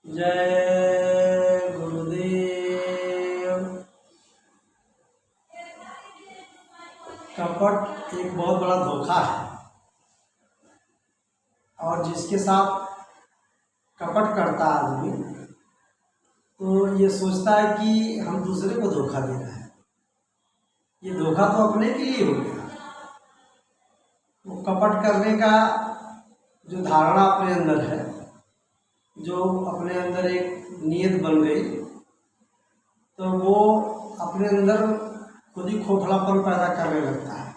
जय गुरुदेव। कपट एक बहुत बड़ा धोखा है और जिसके साथ कपट करता है आदमी तो ये सोचता है कि हम दूसरे को धोखा दे रहे हैं। ये धोखा तो अपने के लिए हो गया। वो कपट करने का जो धारणा अपने अंदर है, जो अपने अंदर एक नीयत बन गई, तो वो अपने अंदर खुद ही खोखलापन पैदा करने लगता है।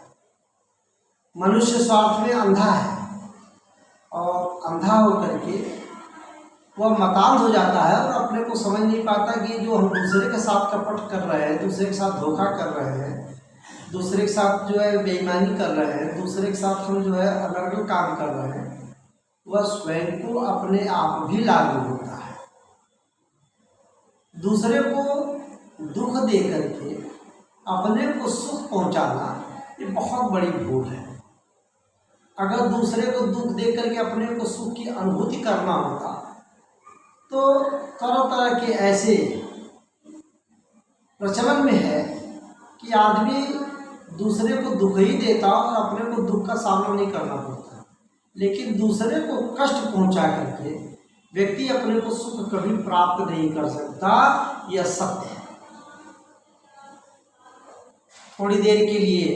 मनुष्य स्वार्थ में अंधा है और अंधा होकर के वह मतांध हो जाता है और अपने को समझ नहीं पाता कि जो हम दूसरे के साथ कपट कर रहे हैं, दूसरे के साथ धोखा कर रहे हैं, दूसरे के साथ जो है बेईमानी कर रहे हैं, दूसरे के साथ हम जो है अनर्गल काम कर रहे हैं, वह स्वयं को अपने आप भी लागू होता है। दूसरे को दुख दे करके अपने को सुख पहुंचाना ये बहुत बड़ी भूल है। अगर दूसरे को दुख दे करके अपने को सुख की अनुभूति करना होता तो तरह तरह के ऐसे प्रचलन में है कि आदमी दूसरे को दुख ही देता और अपने को दुख का सामना नहीं करना पड़ता। लेकिन दूसरे को कष्ट पहुंचा करके व्यक्ति अपने को सुख कभी प्राप्त नहीं कर सकता। यह सत्य है। थोड़ी देर के लिए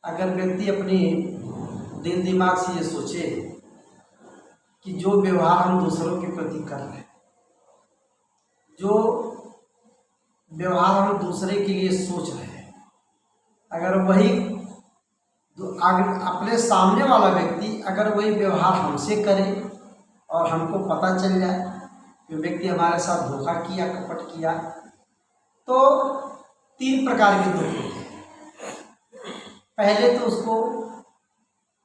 अगर व्यक्ति अपनी दिल दिमाग से ये सोचे कि जो व्यवहार हम दूसरों के प्रति कर रहे हैं, जो व्यवहार हम दूसरे के लिए सोच रहे हैं, अगर वही अपने सामने वाला व्यक्ति अगर वही व्यवहार हमसे करे और हमको पता चल जाए कि व्यक्ति हमारे साथ धोखा किया, कपट किया, तो 3 प्रकार के दुख होते हैं। पहले तो उसको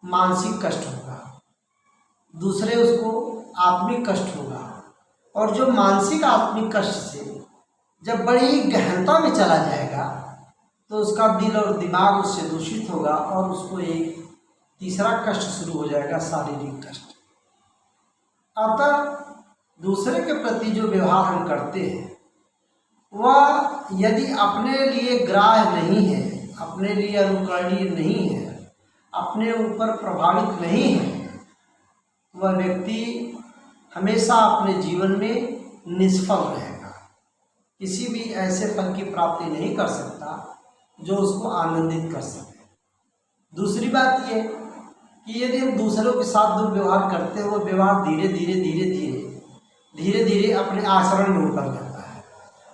मानसिक कष्ट होगा, दूसरे उसको आत्मिक कष्ट होगा, और जो मानसिक आत्मिक कष्ट से जब बड़ी गहनता में चला जाएगा तो उसका दिल और दिमाग उससे दूषित होगा और उसको एक तीसरा कष्ट शुरू हो जाएगा, शारीरिक कष्ट। अतः दूसरे के प्रति जो व्यवहार हम करते हैं वह यदि अपने लिए ग्राह्य नहीं है, अपने लिए अनुकरणीय नहीं है, अपने ऊपर प्रभावित नहीं है, वह व्यक्ति हमेशा अपने जीवन में निष्फल रहेगा। किसी भी ऐसे फल की प्राप्ति नहीं कर सकता जो उसको आनंदित कर सके। दूसरी बात यह कि यदि हम दूसरों के साथ जो व्यवहार करते हैं वो व्यवहार धीरे धीरे अपने आचरण में उतर जाता है,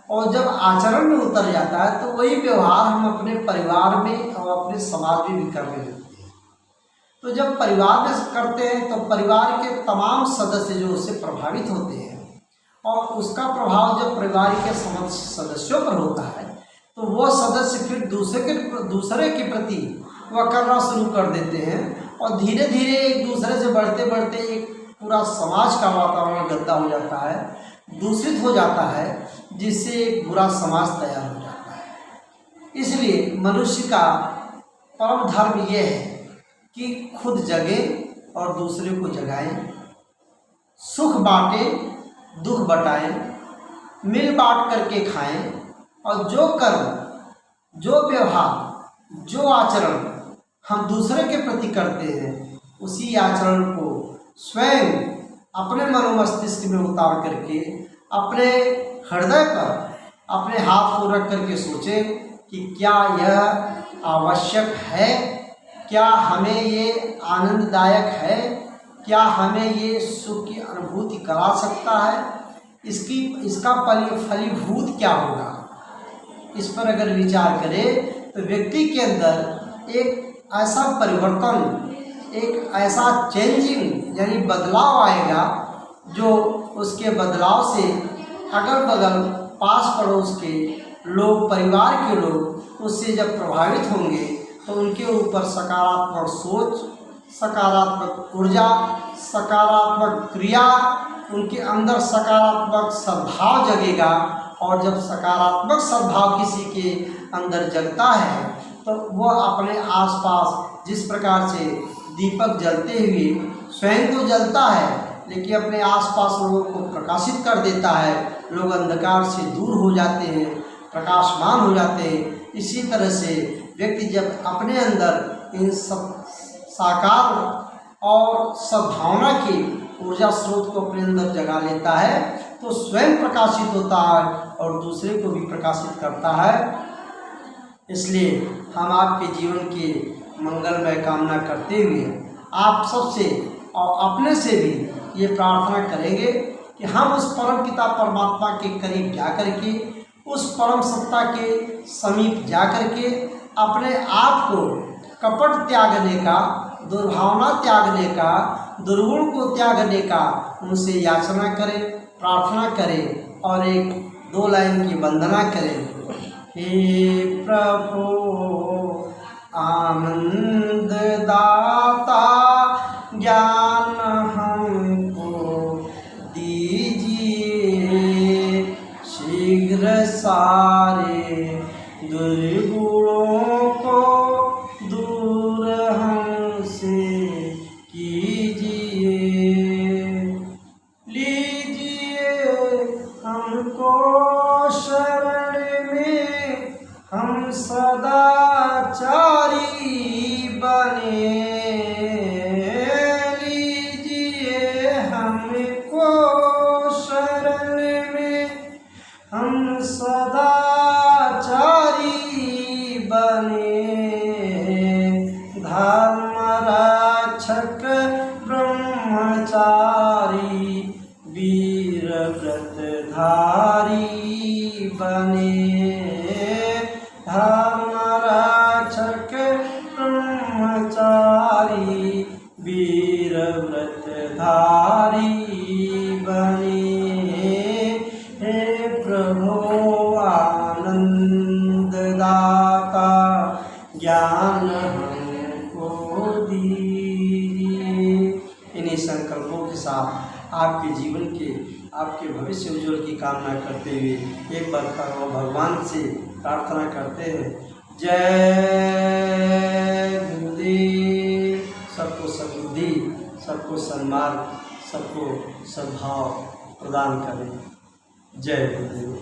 और जब आचरण में उतर जाता है तो वही व्यवहार हम अपने परिवार में और अपने समाज में भी करने लगते हैं। तो जब परिवार में करते हैं तो परिवार के तमाम सदस्य जो उससे प्रभावित होते हैं और उसका प्रभाव जब परिवार के सदस्यों पर होता है तो वह सदस्य फिर दूसरे के प्रति वह करना शुरू कर देते हैं, और धीरे धीरे एक दूसरे से बढ़ते बढ़ते एक पूरा समाज का वातावरण गंदा हो जाता है, दूषित हो जाता है, जिससे एक बुरा समाज तैयार हो जाता है। इसलिए मनुष्य का परम धर्म यह है कि खुद जगे और दूसरे को जगाएं, सुख बांटें, दुख बटाएं, मिल बांट करके खाएं, और जो कर्म, जो व्यवहार, जो आचरण हम दूसरे के प्रति करते हैं उसी आचरण को स्वयं अपने मनोमस्तिष्क में उतार करके अपने हृदय पर अपने हाथ को रख करके सोचें कि क्या यह आवश्यक है, क्या हमें ये आनंददायक है, क्या हमें ये सुख की अनुभूति करा सकता है, इसका फलीभूत क्या होगा। इस पर अगर विचार करें तो व्यक्ति के अंदर एक ऐसा परिवर्तन, एक ऐसा चेंजिंग यानी बदलाव आएगा, जो उसके बदलाव से अगल बगल पास पड़ोस के लोग, परिवार के लोग उससे जब प्रभावित होंगे तो उनके ऊपर सकारात्मक सोच, सकारात्मक ऊर्जा, सकारात्मक क्रिया, उनके अंदर सकारात्मक सद्भाव जगेगा। और जब सकारात्मक सद्भाव किसी के अंदर जगता है तो वह अपने आसपास जिस प्रकार से दीपक जलते हुए स्वयं तो जलता है लेकिन अपने आसपास लोगों को प्रकाशित कर देता है। लोग अंधकार से दूर हो जाते हैं, प्रकाशमान हो जाते हैं। इसी तरह से व्यक्ति जब अपने अंदर इन सब साकार और सद्भावना की ऊर्जा स्रोत को अपने अंदर जगा लेता है तो स्वयं प्रकाशित होता है और दूसरे को भी प्रकाशित करता है। इसलिए हम आपके जीवन की मंगलमय कामना करते हुए आप सबसे और अपने से भी ये प्रार्थना करेंगे कि हम उस परम पिता परमात्मा के करीब जाकर के, उस परम सत्ता के समीप जाकर के अपने आप को कपट त्यागने का, दुर्भावना त्यागने का, दुर्गुण को त्यागने का उनसे याचना करें, प्रार्थना करें और एक 2 लाइन की वंदना करें। हे प्रभु आनंद दाता ज्ञान हमको दीजिए, शीघ्र सारे दुर्गुणों को दूर हमसे कीजिए। लीजिए हमको शरण में, हम सदाचारी बने। लीजिए हमको शरण में, हम सदाचारी बने। धर्म रक्षक ब्रह्मचारी वीर व्रतधारी बने। धर्म रक्षक ब्रह्मचारी वीर व्रतधारी बने। हे प्रभु आनंद दाता ज्ञान हमको दीजिए। इन्हीं संकल्पों के साथ आपके जीवन के, आपके भविष्य उज्ज्वल की कामना करते हुए एक बार भगवान से प्रार्थना करते हैं। जय गुरुदेव। सबको सद्बुद्धि, सबको सन्मार्ग, सबको सद्भाव प्रदान करें। जय गुरुदेव।